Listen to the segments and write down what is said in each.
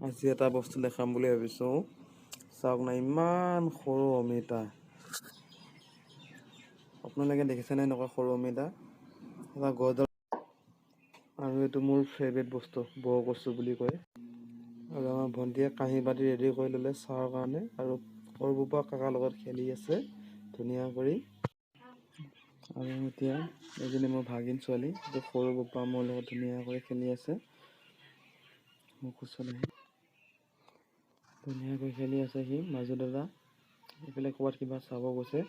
আজি এটা বস্তু দেখাম বুলি ভাবিছোঁ। চাওক না, ইমান সৰু অমিতা। আপোনালোকে দেখিছেনে এনেকুৱা সৰু অমিতা? এটা গছডাল। আৰু এইটো মোৰ ফেভৰেট বস্তু, বৰকচু বুলি কয়। আৰু আমাৰ ভণ্টিয়ে কাঁহী বাতি ৰেডি কৰি ল'লে চাহৰ কাৰণে। আৰু সৰু বোপা কাকাৰ লগত খেলি আছে ধুনীয়া কৰি। আৰু এতিয়া এজনী মোৰ ভাগিন ছোৱালী, এইটো সৰু বোপা মোৰ লগত ধুনীয়াকৈ খেলি আছে। মোৰ কোচত আহি ধুনীয়াকৈ খেলি আছে সি, মাজু দাদা। এইফালে ক'ৰবাত কিবা চাব গৈছে।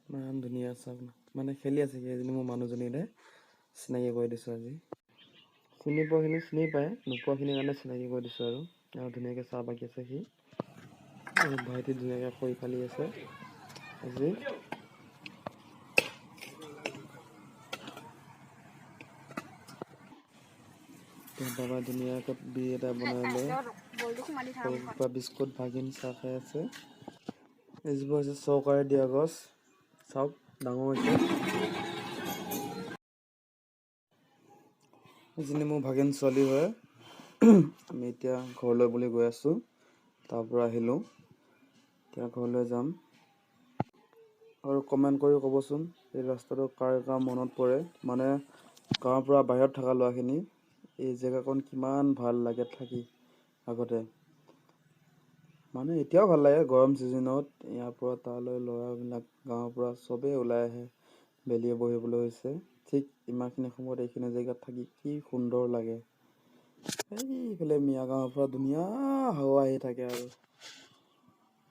ইমান ধুনীয়া চাওক না, মানে খেলি আছে সি। এজনী মোৰ মানুহজনীৰে চিনাকি কৰি দিছোঁ আজি। চিনি পোৱাখিনি চিনি পায়, নোপোৱাখিনিৰ কাৰণে চিনাকি কৰি দিছোঁ আৰু ধুনীয়াকৈ চাহ বাকি আছে সি। আৰু ভাইটি ধুনীয়াকৈ খৰি ফালি আছে আজি। বাবা ধুনীয়াকৈ বি এটা বনাই লৈ সৰু বিস্কুট ভাগিন চাহ খাই আছে। এইজোপা হৈছে চৰকাৰে দিয়া গছ, চাওক ডাঙৰ হৈছে। এজনী মোৰ ভাগিন ছোৱালী হয়। আমি এতিয়া ঘৰলৈ বুলি গৈ আছোঁ। তাৰ পৰা আহিলোঁ, এতিয়া ঘৰলৈ যাম। আৰু কমেণ্ট কৰি ক'বচোন এই ৰাস্তাটো কাৰ কাৰ মনত পৰে, মানে গাঁৱৰ পৰা বাহিৰত থকা ল'ৰাখিনি। এই জেগাকণ কিমান ভাল লাগে থাকি আগতে, মানে এতিয়াও ভাল লাগে গৰম ছিজনত। ইয়াৰ পৰা তালৈ ল'ৰাবিলাক গাঁৱৰ পৰা চবেই ওলাই আহে, বেলিয়ে বহিবলৈ হৈছে। ঠিক ইমানখিনি সময়ত এইখিনি জেগাত থাকি কি সুন্দৰ লাগে। এইফালে মিয়া গাঁৱৰ পৰা ধুনীয়া হাৱা আহি থাকে আৰু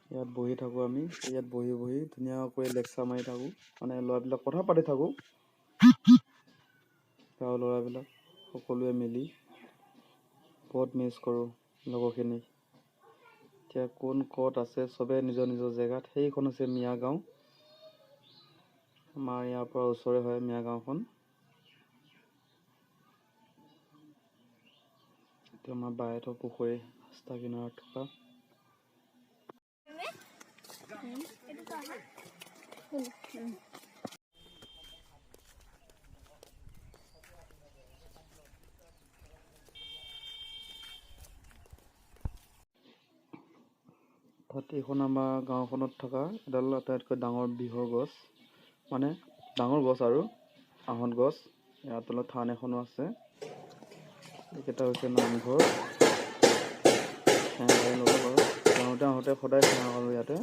ইয়াত বহি থাকোঁ আমি। ইয়াত বহি বহি ধুনীয়াকৈ লেকচাৰ মাৰি থাকোঁ, মানে ল'ৰাবিলাক কথা পাতি থাকোঁ, গাঁৱৰ ল'ৰাবিলাক সকলোৱে মিলি। বহুত মিছ কৰোঁ লগৰখিনিক। এতিয়া কোন ক'ত আছে, চবেই নিজৰ নিজৰ জেগাত। সেইখন হৈছে মিয়া গাঁও, আমাৰ ইয়াৰ পৰা ওচৰে হয় মিয়া গাঁওখন। এইটো আমাৰ বায়েতৰ পুখুৰী, ৰাস্তা কিনাৰত থকা। এইখন আমাৰ গাঁওখনত থকা এডাল আটাইতকৈ ডাঙৰ বিহৰ গছ, মানে ডাঙৰ গছ আৰু আহঁত গছ। ইয়াৰ তলত থান এখনো আছে। এইকেইটা হৈছে নামঘৰ। গাঁৱতে আহোঁতে সদায় সেৱা কৰোঁ ইয়াতে।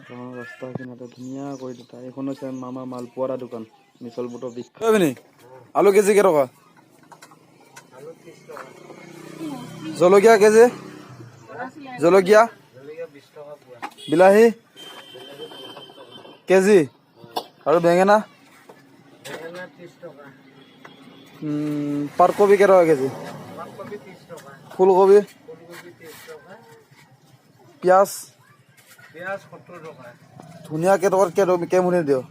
গাঁৱৰ ৰাস্তা কিনাৰতে ধুনীয়া কৰি দুটা। এইখন হৈছে মামা মালপোৱা দোকান, মিছল বুটৰ বিখ্যাত। আলু কেজি কেইটকা? জলকীয়া কেজি? জলকীয়া বিলাহী কেজি? আৰু বেঙেনা? পাতকবি কেইটকা কেজি? ফুলকবি? পিঁয়াজ? ধুনীয়া কেইটকাত কেইমুঠি দিয়?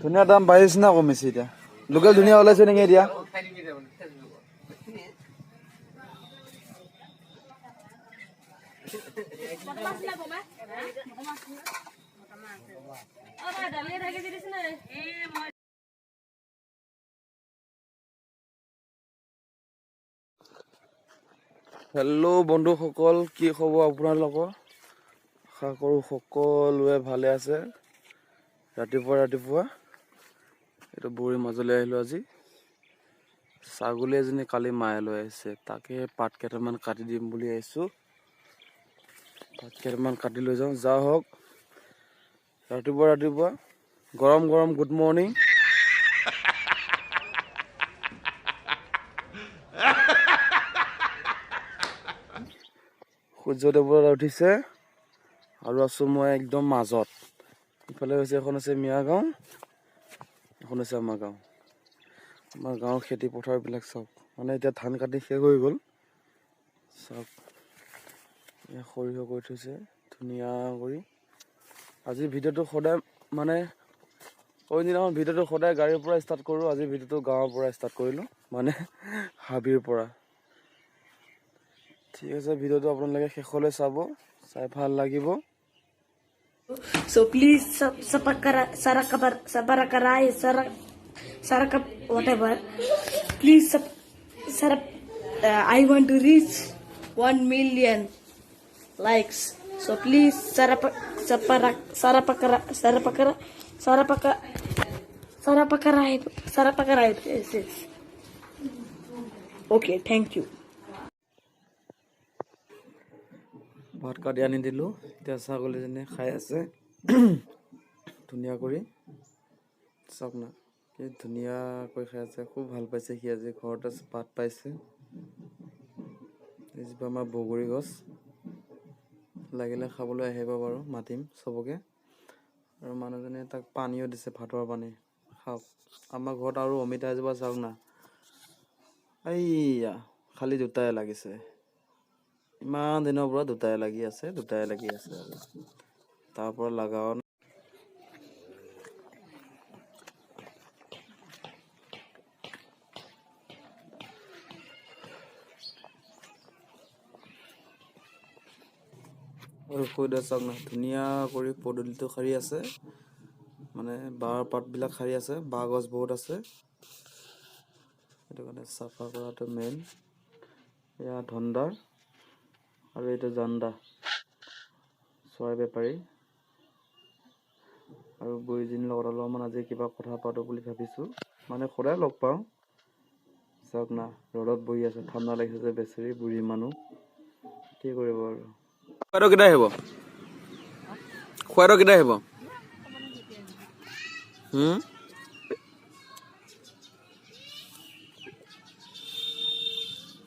ধুনীয়া দাম বাঢ়িছে না কমিছে এতিয়া? লোকেল ধুনীয়া ওলাইছে নেকি এতিয়া? হেল্ল' বন্ধুসকল, কি খবৰ আপোনালোকৰ? আশা কৰোঁ সকলোৱে ভালে আছে। ৰাতিপুৱা এইটো বুঢ়ী মাজলৈ আহিলোঁ আজি। ছাগলী এজনী কালি মায়ে লৈ আহিছে, তাকে পাত কেইটামান কাটি দিম বুলি আহিছোঁ। পাত কেইটামান কাটি লৈ যাওঁ। যা হওক, ৰাতিপুৱা গৰম গৰম গুড মৰ্ণিং। সূৰ্যদেৱতা উঠিছে আৰু আছোঁ মই একদম মাজত। ইফালে হৈছে, এখন হৈছে মিয়া গাঁও, এখন হৈছে আমাৰ গাঁও। আমাৰ গাঁৱৰ খেতি পথাৰবিলাক চাওক, মানে এতিয়া ধান কাটি শেষ হৈ গ'ল। চাওক সৰিয়হ কৰি থৈছে ধুনীয়া কৰি। আজি ভিডিঅ'টো সদায়, মানে দিনাখন ভিডিঅ'টো সদায় গাড়ীৰ পৰা ষ্টাৰ্ট কৰোঁ। আজি ভিডিঅ'টো গাঁৱৰ পৰা ষ্টাৰ্ট কৰিলোঁ, মানে হাবিৰ পৰা। ঠিক আছে, ভিডিঅ'টো আপোনালোকে শেষলৈ চাব, চাই ভাল লাগিব। So please subscribe, whatever. Please sub, I want to reach 1 million likes. So please sarapakara. Yes, yes. Okay, thank you. ভাত কাটি আনি দিলোঁ এতিয়া ছাগলীজনীয়ে খাই আছে ধুনীয়া কৰি চাওক না কি ধুনীয়াকৈ খাই আছে খুব ভাল পাইছে সি আজি ঘৰতে ভাত পাইছে এইজোপা আমাৰ বগৰী গছ লাগিলে খাবলৈ আহিব বাৰু মাতিম চবকে আৰু মানুহজনে তাক পানীও দিছে ভাতৰ পানী খাওক আমাৰ ঘৰত আৰু অমিতা এজোপা চাওক না এইয়া খালি দুটাই লাগিছে ইমান দিনৰ পৰা দুটাই লাগি আছে আৰু তাৰ পৰা লগাও আৰু খুদ চাওক না ধুনীয়া কৰি পদূলিটো সাৰি আছে মানে বাঁহৰ পাতবিলাক সাৰি আছে বাঁহ গছ বহুত আছে সেইটো কাৰণে চাফা কৰাটো মেইন এয়া ধন্দাৰ আৰু এইটো জান্দা চৰাই বেপাৰী আৰু বুঢ়ীজনীৰ লগত অলপমান আজি কিবা কথা পাতো বুলি ভাবিছোঁ মানে সদায় লগ পাওঁ চাওক না ৰ'দত বহি আছে ঠাণ্ডা লাগিছে যে বেচেৰি বুঢ়ী মানুহ কি কৰিব আৰু খোৱাটো কেতিয়া আহিব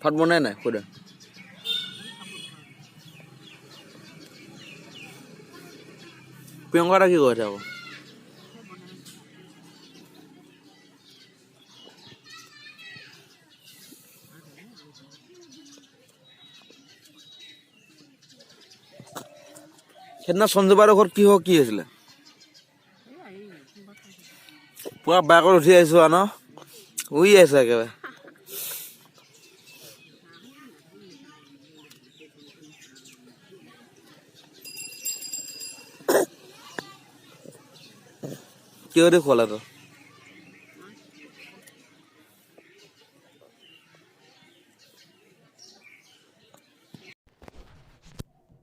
ভাত বনাই নাই খুদা প্ৰিয়ংকা কি কৈছে আকৌ সেইদিনা সঞ্জুবাৰ ঘৰত কি হৈছিলে পুৰা বাইকত উঠি আহিছো ন উৰি আছে একেবাৰে কিয় দি খোলা তো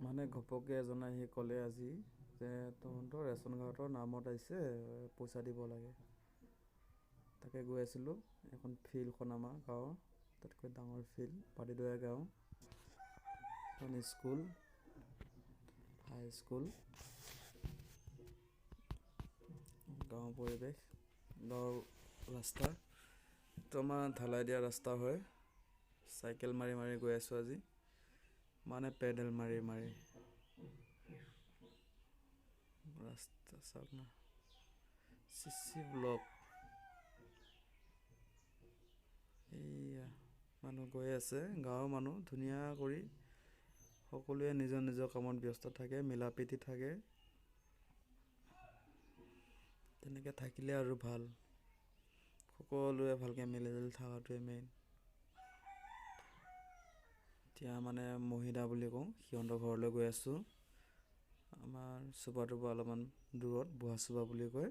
মানে ঘপকে এজন আহি ক'লে আজি যে তহঁতৰ ৰেচন কাৰ্ডৰ নামত আহিছে পইচা দিব লাগে তাকে গৈ আছিলোঁ এখন ফিল্ডখন আমাৰ গাঁৱৰ তাতকৈ ডাঙৰ ফিল্ড পাতিদৈয়া গাঁও এখন স্কুল হাই স্কুল গাঁৱৰ পৰিৱেশ গাঁৱৰ ৰাস্তা এইটো আমাৰ ঢালাই দিয়া ৰাস্তা হয় চাইকেল মাৰি মাৰি গৈ আছোঁ আজি মানে পেডেল মাৰি মাৰি ৰাস্তা চাওক না চিচি ব্লক এইয়া মানুহ গৈ আছে গাঁৱৰ মানুহ ধুনীয়া কৰি সকলোৱে নিজৰ নিজৰ কামত ব্যস্ত থাকে মিলা প্ৰীতি থাকে তেনেকৈ থাকিলে আৰু ভাল সকলোৱে ভালকৈ মিলিজুলি থকাটোৱে মেইন এতিয়া মানে মহিদা বুলি কওঁ সিহঁতৰ ঘৰলৈ গৈ আছোঁ আমাৰ চুবাটোৰ পৰা অলপমান দূৰত বুঢ়া চুবা বুলি কয়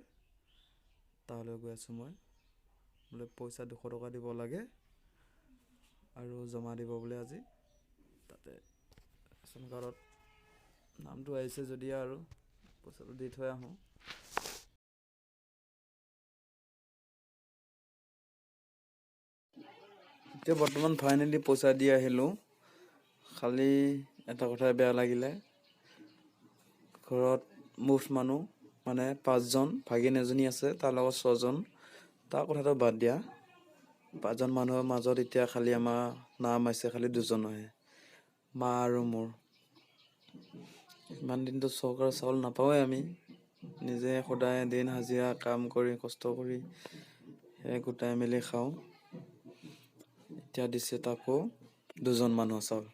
তালৈ গৈ আছোঁ মই বোলে পইচা 200 টকা দিব লাগে আৰু জমা দিব বোলে আজি তাতে ৰেচন কাৰ্ডত নামটো আহিছে যদি আৰু পইচাটো দি থৈ আহোঁ এতিয়া বৰ্তমান ফাইনেলি পইচা দি আহিলোঁ খালি এটা কথাই বেয়া লাগিলে ঘৰত মুঠ মানুহ মানে 5জন ভাগিন এজনী আছে তাৰ লগত 6জন তাৰ কথাটো বাদ দিয়া 5জন মানুহৰ মাজত এতিয়া খালি আমাৰ নাম আছে খালি 2জনহে মা আৰু মোৰ ইমান দিনতো চৰকাৰৰ চাউল নাপাওঁৱে আমি নিজে সদায় দিন হাজিৰা কাম কৰি কষ্ট কৰি সেই গোটাই মেলি খাওঁ এতিয়া দিছে তাকো 2জন মানুহৰ চাউল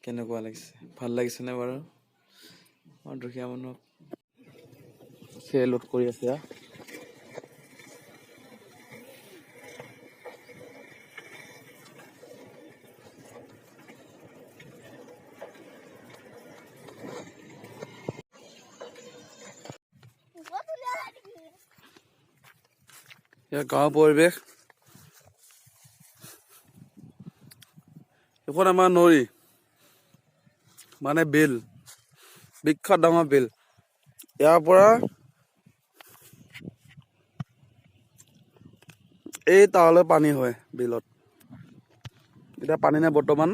কেনেকুৱা লাগিছে ভাল লাগিছেনে বাৰু আমাৰ দুখীয়া মানুহক সেই লোড কৰি আছে ইয়াৰ গাঁৱৰ পৰিৱেশ। এখন আমাৰ নৈ মানে বিল, বিখ্যাত ডাঙৰ বিল। ইয়াৰ পৰা এই তালৈ পানী হয় বিলত। এতিয়া পানী নাই বৰ্তমান।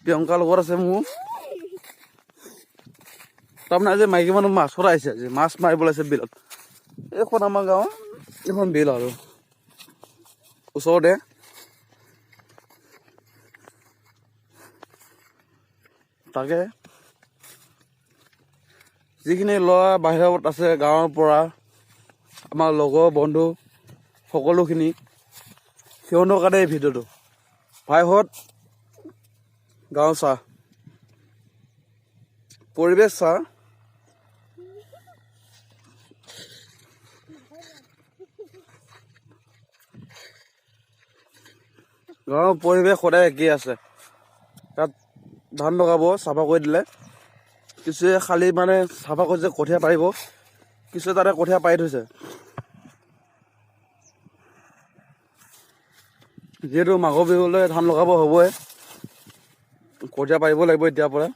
প্ৰিয়ংকাৰ লগত আছে মোৰ। তাৰমানে আজি মাইকী মানুহ মাছৰ আহিছে, আজি মাছ মাৰিবলৈ আছে বিলত। এইখন আমাৰ গাঁৱৰ এইখন বিল আৰু ওচৰতে। তাকে যিখিনি ল'ৰা বাহিৰত আছে গাঁৱৰ পৰা, আমাৰ লগৰ বন্ধু সকলোখিনি, সিহঁতৰ কাৰণে এই ভিডিঅ'টো। ভাইহঁত গাঁও চাহ, পৰিৱেশ চাহ। গাঁৱৰ পৰিৱেশ সদায় একেই আছে। তাত ধান লগাব, চাফা কৰি দিলে। কিছুৱে খালি মানে চাফা কৰিছে, কঠীয়া পাৰিব। কিছুৱে তাতে কঠীয়া পাৰি থৈছে। যিহেতু মাঘৰ বিহুলৈ ধান লগাব হ'বই, কঠীয়া পাৰিব লাগিব এতিয়াৰ পৰা।